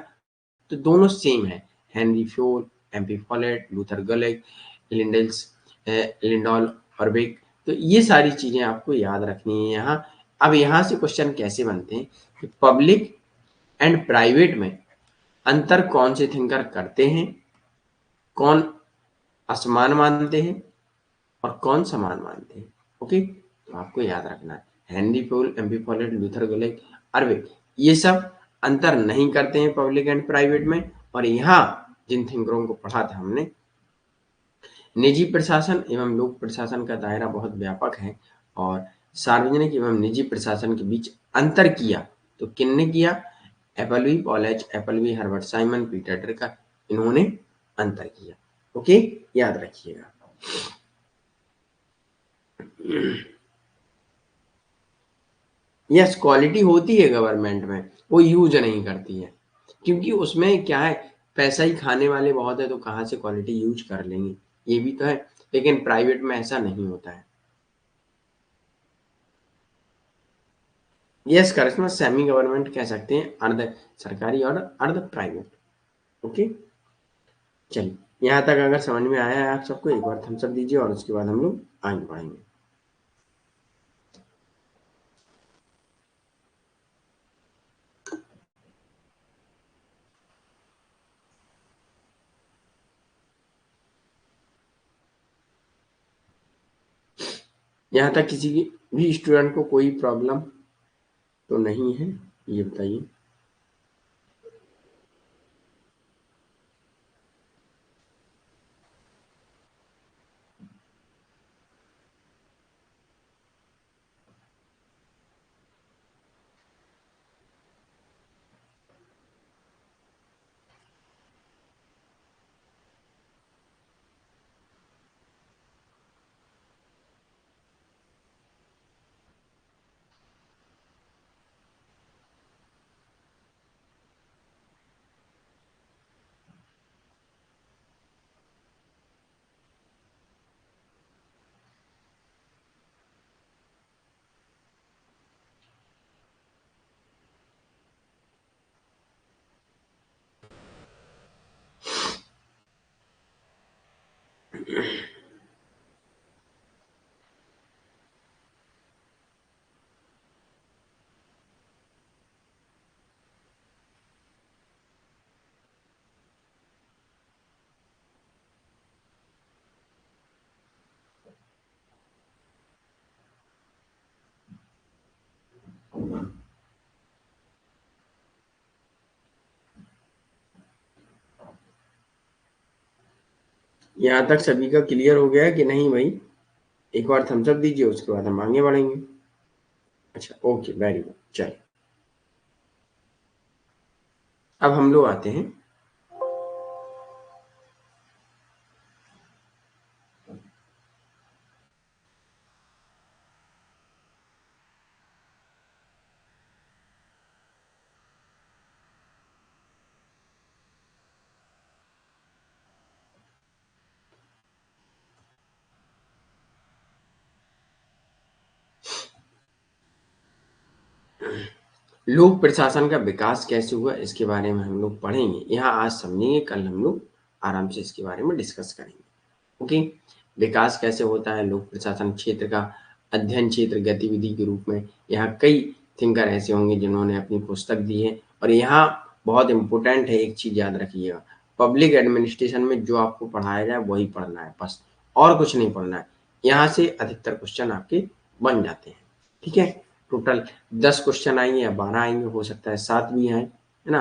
तो दोनों सेम है। Henri Fayol, MP Follett, Luther Gulick, Lyndall Lyndall Urwick. तो ये सारी चीज़ें आपको याद रखनी है यहाँ। अब यहाँ से क्वेश्चन कैसे बनते हैं कि पब्लिक एंड प्राइवेट में अंतर कौन से थिंकर करते हैं, कौन असमान मानते हैं और कौन समान मानते हैं। ओके, तो आपको याद रखना है Henri Fayol, MP Follett, Luther Gulick, Urwick ये सब अंतर नहीं करते हैं पब्लिक एंड प्राइवेट में। और यहाँ जिन थिंकरों को पढ़ा था हमने, निजी प्रशासन एवं लोक प्रशासन का दायरा बहुत व्यापक है और सार्वजनिक एवं निजी प्रशासन के बीच अंतर किया तो किनने किया? एपलवी पॉलेज, एपलवी हर्बर्ट साइमन, पीटर ड्रकर, इन्होंने अंतर किया। ओके, याद रखिएगा। यस, क्वालिटी होती है गवर्नमेंट में, वो यूज नहीं करती है क्योंकि उसमें क्या है, पैसा ही खाने वाले बहुत है तो कहाँ से क्वालिटी यूज कर लेंगे, ये भी तो है। लेकिन प्राइवेट में ऐसा नहीं होता है। यस, करिश्मा सेमी गवर्नमेंट कह सकते हैं, अर्ध सरकारी और अर्ध प्राइवेट। ओके, चलिए, यहाँ तक अगर समझ में आया है आप सबको, एक बार थम्स अप दीजिए और उसके बाद हम लोग आगे बढ़ेंगे। यहाँ तक किसी भी स्टूडेंट को कोई प्रॉब्लम तो नहीं है, ये बताइए। यहाँ तक सभी का क्लियर हो गया है कि नहीं भाई? एक बार थम्स अप दीजिए, उसके बाद हम आगे बढ़ेंगे। अच्छा, ओके, वेरी गुड। चलिए, अब हम लोग आते हैं लोक प्रशासन का विकास कैसे हुआ, इसके बारे में हम लोग पढ़ेंगे। यहाँ आज समझेंगे, कल हम लोग आराम से इसके बारे में डिस्कस करेंगे। ओके, विकास कैसे होता है लोक प्रशासन क्षेत्र का अध्ययन क्षेत्र गतिविधि के रूप में। यहाँ कई थिंकर ऐसे होंगे जिन्होंने अपनी पुस्तक दी है, और यहाँ बहुत इंपॉर्टेंट है, एक चीज याद रखिएगा, पब्लिक एडमिनिस्ट्रेशन में जो आपको पढ़ाया जाए वही पढ़ना है बस, और कुछ नहीं पढ़ना है। यहाँ से अधिकतर क्वेश्चन आपके बन जाते हैं। ठीक है, टोटल 10 क्वेश्चन आएंगे या 12 आएंगे, हो सकता है 7 भी आए, है ना।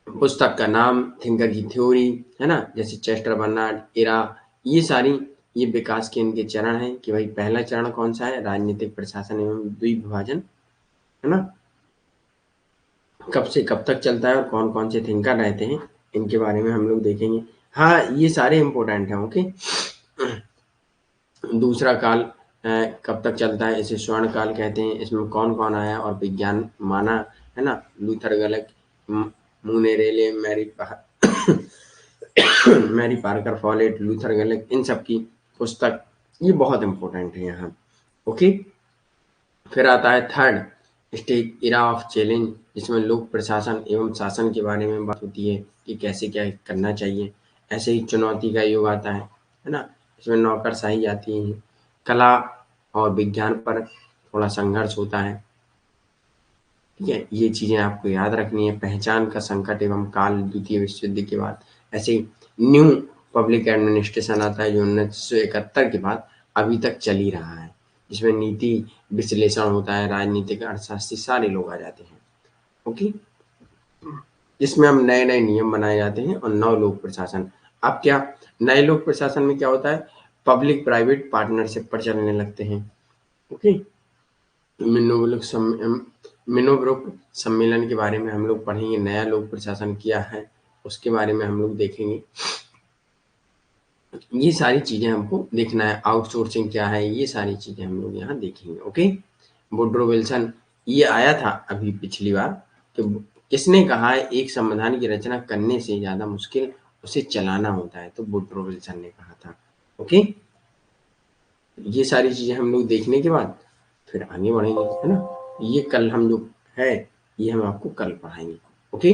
पुस्तक का नाम, थिंकर की थ्योरी, है ना, जैसे चेस्टर बर्नार्ड, इरा, ये सारी, ये विकास के इनके चरण हैं कि भाई पहला चरण कौन सा है, राजनीतिक प्रशासन एवं द्विविभाजन, है ना, कब से कब तक चलता है और कौन कौन से थिंकर रहते हैं, इनके बारे में हम लोग देखेंगे। हाँ, ये सारे इंपॉर्टेंट हैं। ओके, दूसरा काल कब तक चलता है, इसे स्वर्ण काल कहते हैं, इसमें कौन कौन आया और विज्ञान माना, है ना, Luther Gulick, Mooney Reiley, Mary Parker Follett, Luther Gulick, इन सब की पुस्तक, ये बहुत इंपॉर्टेंट है यहाँ। ओके, फिर आता है third stage, era of challenge, जिसमें लोक प्रशासन एवं शासन के बारे में बात होती है कि कैसे क्या करना चाहिए। ऐसे ही चुनौती का युग आता है ना, इसमें नौकरशाही आती है, कला और विज्ञान पर थोड़ा संघर्ष होता है। ठीक है, ये चीजें आपको याद रखनी है। पहचान का संकट एवं काल, द्वितीय विश्व युद्ध के बाद। ऐसे ही न्यू पब्लिक एडमिनिस्ट्रेशन आता है जो 1971 के बाद अभी तक चल ही रहा है, जिसमें नीति विश्लेषण होता है, राजनीतिक अर्थशास्त्री सारे लोग आ जाते हैं। ओके, जिसमें हम नए नए नियम बनाए जाते हैं और नव लोक प्रशासन। अब क्या नए लोक प्रशासन में क्या होता है, पब्लिक प्राइवेट पार्टनरशिप पर चलने लगते हैं। ओके, मिनोब्रुक सम्मेलन के बारे में हम लोग पढ़ेंगे, नया लोक प्रशासन क्या है उसके बारे में हम लोग देखेंगे। ये सारी चीजें हमको देखना है, आउटसोर्सिंग क्या है, ये सारी चीजें हम लोग यहाँ देखेंगे। ओके, वुड्रो विल्सन, ये आया था अभी पिछली बार, कि किसने कहा है एक संविधान की रचना करने से ज्यादा मुश्किल उसे चलाना होता है, तो वुड्रो विल्सन ने कहा था। ओके, ये सारी चीजें हम लोग देखने के बाद फिर आगे बढ़ेंगे, है ना। ये कल हम जो है, ये हम आपको कल पढ़ाएंगे। ओके,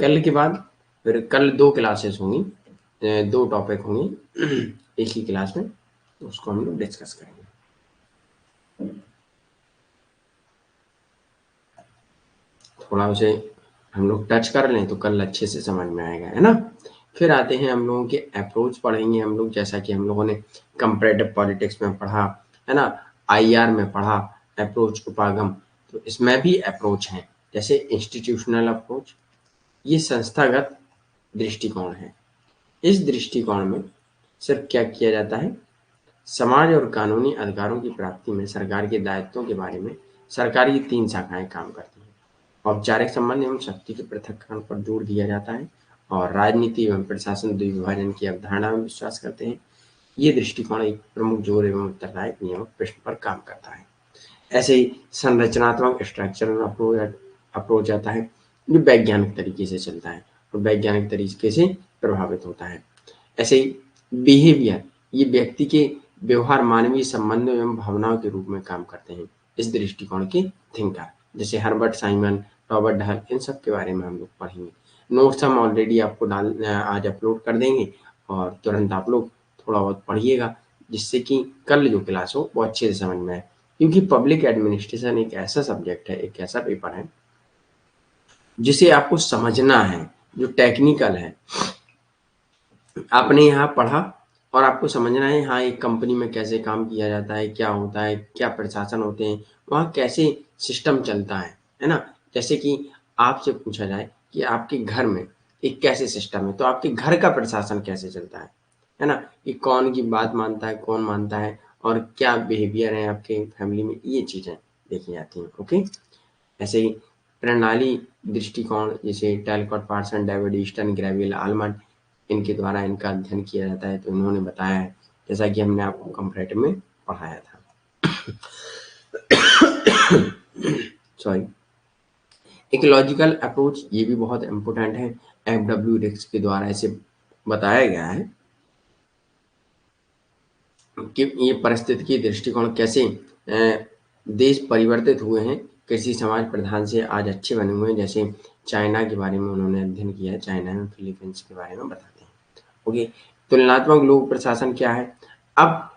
कल के बाद फिर कल 2 क्लासेस होंगी, 2 टॉपिक होंगे एक ही क्लास में, तो उसको हम लोग डिस्कस करेंगे। थोड़ा उसे हम लोग टच कर लें तो कल अच्छे से समझ में आएगा, है ना? फिर आते हैं हम लोगों के अप्रोच पढ़ेंगे हम लोग, जैसा कि हम लोगों ने कंपैरेटिव पॉलिटिक्स में पढ़ा, है ना? आईआर में पढ़ा अप्रोच, उपागम, तो इसमें भी अप्रोच हैं, जैसे इंस्टीट्यूशनल अप्रोच, ये संस्थागत दृष्टिकोण है। इस दृष्टिकोण में सिर्फ क्या किया जाता है, समाज और कानूनी अधिकारों की प्राप्ति में सरकार के दायित्वों के बारे में सरकार की 3 शाखाएं काम करती हैं। औपचारिक संबंध एवं शक्ति के पृथक्करण पर जोर दिया जाता है और राजनीति एवं प्रशासन द्विविभाजन की अवधारणा में विश्वास करते हैं। ये दृष्टिकोण एक प्रमुख जोर एवं उत्तरदायित्व नियामक प्रश्न पर काम करता है। ऐसे ही संरचनात्मक स्ट्रक्चरल अप्रोच आता है, जो वैज्ञानिक तरीके से चलता है और वैज्ञानिक तरीके से प्रभावित होता है। ऐसे ही बिहेवियर, ये व्यक्ति के व्यवहार मानवीय संबंधों एवं भावनाओं के रूप में काम करते हैं। इस दृष्टिकोण के थिंकर जैसे हर्बर्ट साइमन, रॉबर्ट डहल, इन सब के बारे में हम लोग पढ़ेंगे। नोट्स हम ऑलरेडी आपको आज अपलोड कर देंगे और तुरंत आप लोग थोड़ा बहुत पढ़िएगा, जिससे कि कल जो क्लास हो वो अच्छे से समझ में आए। क्योंकि पब्लिक एडमिनिस्ट्रेशन एक ऐसा सब्जेक्ट है, एक ऐसा पेपर है जिसे आपको समझना है, जो टेक्निकल है। आपने यहाँ पढ़ा और आपको समझना है, हाँ, एक कंपनी में कैसे काम किया जाता है, क्या होता है, क्या प्रशासन होते हैं, वहाँ कैसे सिस्टम चलता है ना? जैसे कि आपसे पूछा जाए कि आपके घर में एक कैसे सिस्टम है, तो आपके घर का प्रशासन कैसे चलता है ना? कि कौन की बात मानता है, कौन मानता है और क्या बिहेवियर है आपके फैमिली में, ये चीज़ें देखी जाती हैं, ओके? ऐसे ही प्रणाली दृष्टिकोण जैसे Talcott, Parson, David Easton, Gabriel, Almond, इनके द्वारा इनका अध्ययन किया जाता है, तो इन्होंने बताया है, जैसा कि हमने आपको कंपैरेटिव में पढ़ाया था। सॉरी। इकोलॉजिकल अप्रोच, ये भी बहुत इम्पोर्टेंट है। एफ.डब्ल्यू. डिक्स के द्वारा इसे बताया गया है कि ये पारिस्थितिकी दृष्टिकोण कैसे देश परिवर्तित हुए हैं, कृषि समाज प्रधान से आज अच्छे बने हुए हैं। जैसे चाइना के बारे में उन्होंने अध्ययन किया है, चाइना एवं फिलीपींस के बारे में बताते हैं, ओके? तुलनात्मक लोक प्रशासन क्या है? अब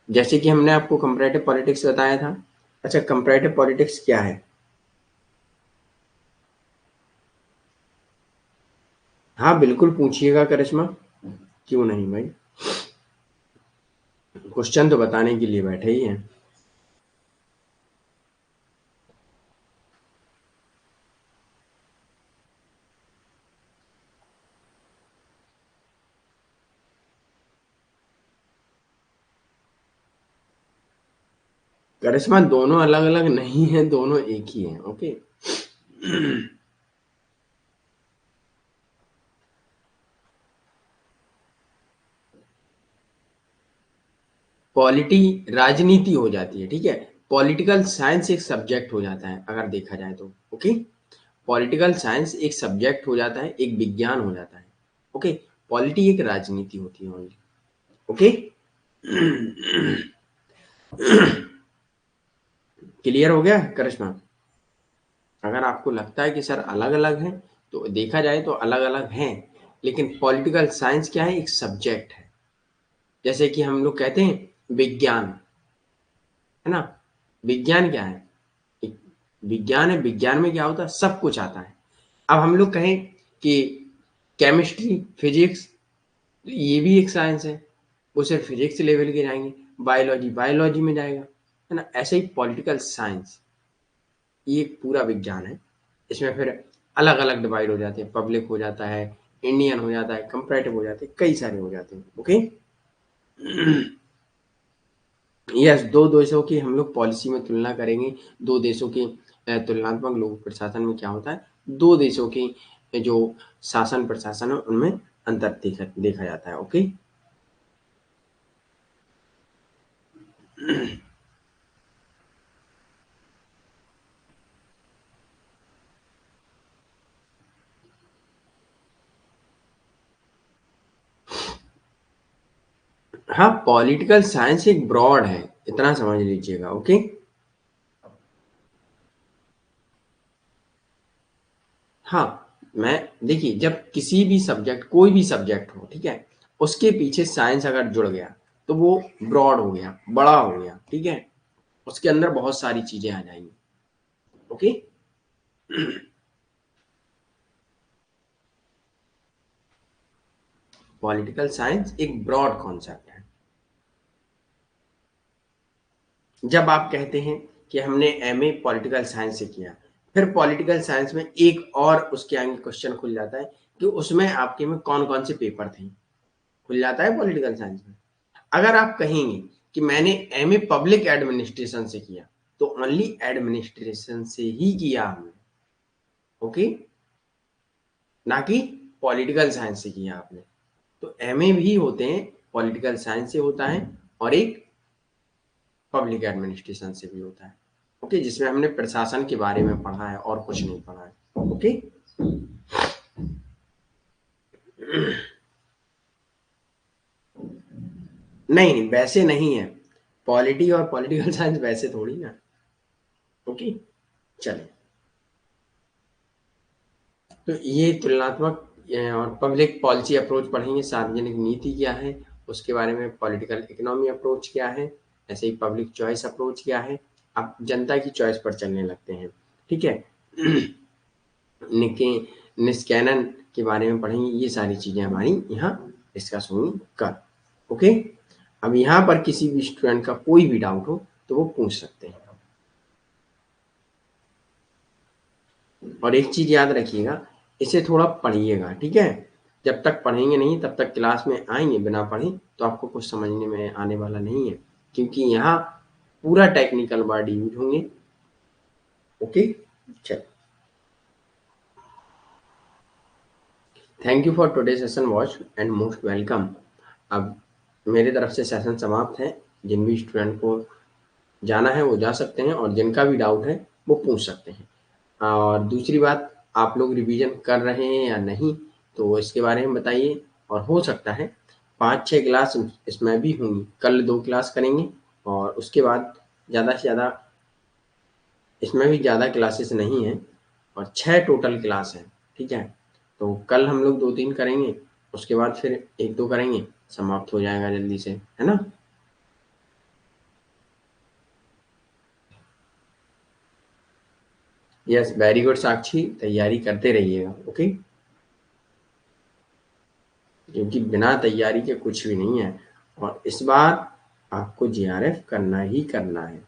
जैसे कि हमने आपको कंपैरेटिव पॉलिटिक्स बताया था। अच्छा, कंपैरेटिव पॉलिटिक्स क्या है? हाँ, बिल्कुल पूछिएगा करिश्मा, क्यों नहीं भाई, क्वेश्चन तो बताने के लिए बैठे ही हैं। करिश्मा, दोनों अलग अलग नहीं है, दोनों एक ही है, ओके? पॉलिटी राजनीति हो जाती है, ठीक है? पॉलिटिकल साइंस एक सब्जेक्ट हो जाता है अगर देखा जाए तो, ओके? पॉलिटिकल साइंस एक सब्जेक्ट हो जाता है, एक विज्ञान हो जाता है, ओके? पॉलिटी एक राजनीति होती है ओनली, ओके? क्लियर हो गया करिश्मा? अगर आपको लगता है कि सर अलग अलग हैं, तो देखा जाए तो अलग अलग हैं, लेकिन पॉलिटिकल साइंस क्या है, एक सब्जेक्ट है। जैसे कि हम लोग कहते हैं विज्ञान, है ना? विज्ञान क्या है? एक विज्ञान है, विज्ञान में क्या होता है, सब कुछ आता है। अब हम लोग कहें कि केमिस्ट्री, फिजिक्स, तो ये भी एक साइंस है, वो सिर्फ फिजिक्स लेवल के जाएंगे। बायोलॉजी बायोलॉजी में जाएगा, है ना? ऐसे ही पॉलिटिकल साइंस, ये एक पूरा विज्ञान है। इसमें फिर अलग अलग डिवाइड हो जाते हैं, पब्लिक हो जाता है, इंडियन हो जाता है, कंपैरेटिव हो जाते हैं, कई सारे हो जाते हैं, ओके? यस, दो देशों की हम लोग पॉलिसी में तुलना करेंगे। दो देशों के तुलनात्मक लोक प्रशासन में क्या होता है, दो देशों के जो शासन प्रशासन है उनमें अंतर देखा जाता है, ओके? हाँ, पॉलिटिकल साइंस एक ब्रॉड है, इतना समझ लीजिएगा, ओके? हाँ, मैं देखिए, जब किसी भी सब्जेक्ट, कोई भी सब्जेक्ट हो, ठीक है, उसके पीछे साइंस अगर जुड़ गया तो वो ब्रॉड हो गया, बड़ा हो गया, ठीक है, उसके अंदर बहुत सारी चीजें आ जाएंगी। ओके। पॉलिटिकल साइंस एक ब्रॉड कॉन्सेप्ट है। जब आप कहते हैं कि हमने एमए पॉलिटिकल साइंस से किया, फिर पॉलिटिकल साइंस में एक और उसके आगे क्वेश्चन खुल जाता है कि उसमें आपके में कौन कौन से पेपर थे, खुल जाता है पॉलिटिकल साइंस में। अगर आप कहेंगे कि मैंने एमए पब्लिक एडमिनिस्ट्रेशन से किया, तो ओनली एडमिनिस्ट्रेशन से ही किया हमने। ओके, ना कि पॉलिटिकल साइंस से किया आपने। तो एमए भी होते हैं, पॉलिटिकल साइंस से होता है, और एक पब्लिक एडमिनिस्ट्रेशन से भी होता है। ओके, जिसमें हमने प्रशासन के बारे में पढ़ा है और कुछ नहीं पढ़ा है। ओके। नहीं नहीं, वैसे नहीं है। पॉलिटी और पॉलिटिकल साइंस वैसे थोड़ी ना। ओके, चलिए। तो ये तुलनात्मक और पब्लिक पॉलिसी अप्रोच पढ़ेंगे। सार्वजनिक नीति क्या है उसके बारे में, पॉलिटिकल इकोनॉमी अप्रोच क्या है, ऐसे ही पब्लिक चॉइस अप्रोच क्या है। आप जनता की चॉइस पर चलने लगते हैं, ठीक है। निके निस्कैनन के बारे में पढ़ेंगे। ये सारी चीजें हमारी यहाँ डिस्कस होंगी कल। ओके। अब यहाँ पर किसी भी स्टूडेंट का कोई भी डाउट हो तो वो पूछ सकते हैं। और एक चीज याद रखिएगा, इसे थोड़ा पढ़िएगा, ठीक है। जब तक पढ़ेंगे नहीं तब तक क्लास में आएंगे बिना पढ़े तो आपको कुछ समझने में आने वाला नहीं है, क्योंकि यहाँ पूरा टेक्निकल वर्ड यूज होंगे। ओके, चल। Thank you for today session watch and most welcome. अब मेरे तरफ से सेशन समाप्त है। जिन भी स्टूडेंट को जाना है वो जा सकते हैं, और जिनका भी डाउट है वो पूछ सकते हैं। और दूसरी बात, आप लोग रिवीजन कर रहे हैं या नहीं, तो इसके बारे में बताइए। और हो सकता है 5-6 क्लास इसमें भी होंगी। कल 2 क्लास करेंगे, और उसके बाद ज़्यादा से ज़्यादा, इसमें भी ज़्यादा क्लासेस नहीं हैं, और 6 टोटल क्लास हैं, ठीक है। तो कल हम लोग 2-3 करेंगे, उसके बाद फिर 1-2 करेंगे, समाप्त हो जाएगा जल्दी से, है ना। यस, वेरी गुड साक्षी, तैयारी करते रहिएगा। ओके, क्योंकि बिना तैयारी के कुछ भी नहीं है, और इस बार आपको जीआरएफ करना ही करना है।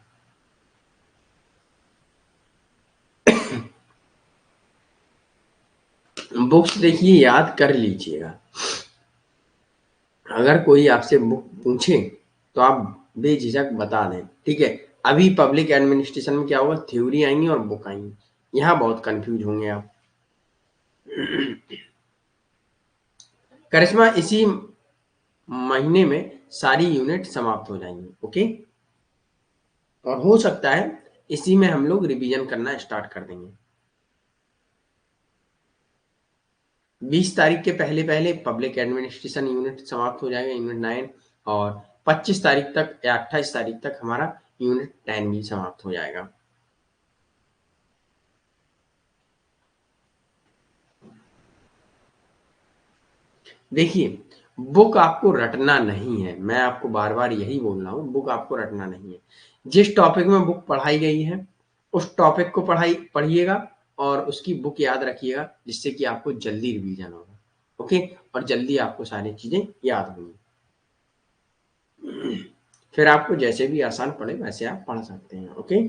बुक्स देखिए, याद कर लीजिएगा। अगर कोई आपसे बुक पूछे तो आप बेझिझक बता दें, ठीक है। अभी पब्लिक एडमिनिस्ट्रेशन में क्या होगा, थ्योरी आएंगी और बुक आएंगी, यहाँ बहुत कंफ्यूज होंगे आप। करिश्मा, इसी महीने में सारी यूनिट समाप्त हो जाएंगी। ओके, और हो सकता है इसी में हम लोग रिवीजन करना स्टार्ट कर देंगे। 20 तारीख के पहले पहले पब्लिक एडमिनिस्ट्रेशन यूनिट समाप्त हो जाएगा, यूनिट 9। और 25 तारीख तक या 28 तारीख तक हमारा यूनिट 10 भी समाप्त हो जाएगा। देखिए, बुक आपको रटना नहीं है, मैं आपको बार बार यही बोल रहा हूँ, बुक आपको रटना नहीं है। जिस टॉपिक में बुक पढ़ाई गई है उस टॉपिक को पढ़िएगा, और उसकी बुक याद रखिएगा, जिससे कि आपको जल्दी रिवीजन होगा। ओके, और जल्दी आपको सारी चीजें याद होंगी। फिर आपको जैसे भी आसान पड़े वैसे आप पढ़ सकते हैं। ओके,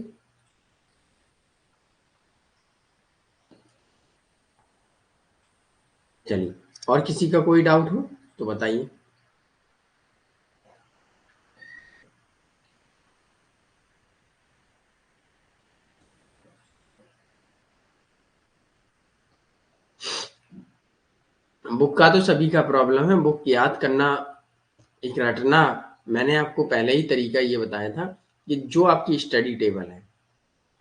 चलिए, और किसी का कोई डाउट हो तो बताइए। बुक का तो सभी का प्रॉब्लम है, बुक याद करना, एक रटना। मैंने आपको पहले ही तरीका ये बताया था कि जो आपकी स्टडी टेबल है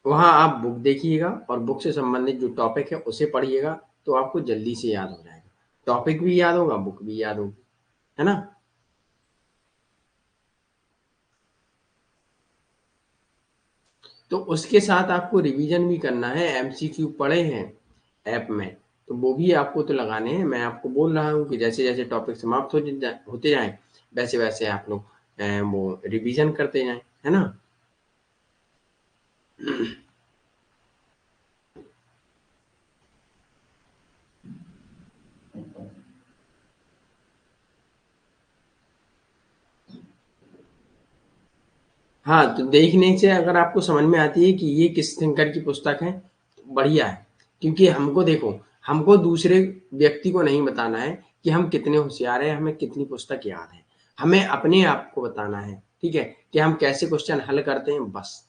वहां आप बुक देखिएगा, और बुक से संबंधित जो टॉपिक है उसे पढ़िएगा, तो आपको जल्दी से याद हो जाएगा। टॉपिक भी याद होगा, बुक भी याद होगी, है ना। तो उसके साथ आपको रिवीजन भी करना है। एमसीक्यू पढ़े हैं ऐप में, तो वो भी आपको तो लगाने हैं। मैं आपको बोल रहा हूँ कि जैसे-जैसे टॉपिक समाप्त होते जाएँ, वैसे-वैसे आप लोग वो रिवीज़न करते जाएँ, है ना? हाँ, तो देखने से अगर आपको समझ में आती है कि ये किस थिंकर की पुस्तक है, तो बढ़िया है। क्योंकि हमको देखो, हमको दूसरे व्यक्ति को नहीं बताना है कि हम कितने होशियार हैं, हमें कितनी पुस्तक याद है। हमें अपने आप को बताना है, ठीक है? कि हम कैसे क्वेश्चन हल करते हैं, बस।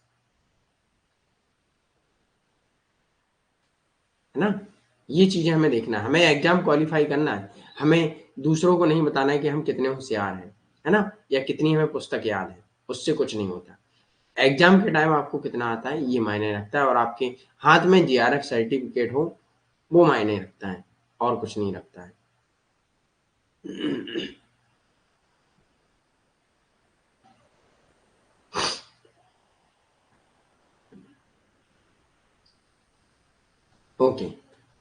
है ना? ये चीज़ें हमें देखना है, हमें एग्ज़ाम क्वालीफ़ाई करना है, हमें दूसरों को नहीं बताना है कि हम कितने होशियार हैं, है ना? या कितनी हमें पुस्तक याद है, उससे कुछ नहीं होता। एग्ज़ाम के टाइम आपको कितना आता है, ये मायने रखता है और आपके हाथ में जेआरएफ सर्टिफ़िकेट हो, वो मायने रखता है और कुछ नहीं रखता है। Okay,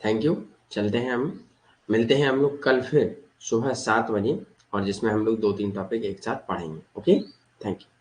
thank you. चलते हैं हम, मिलते हैं हम लोग कल फिर सुबह 7 बजे और जिसमें हम लोग 2-3 टॉपिक एक साथ पढ़ेंगे। Okay, thank you.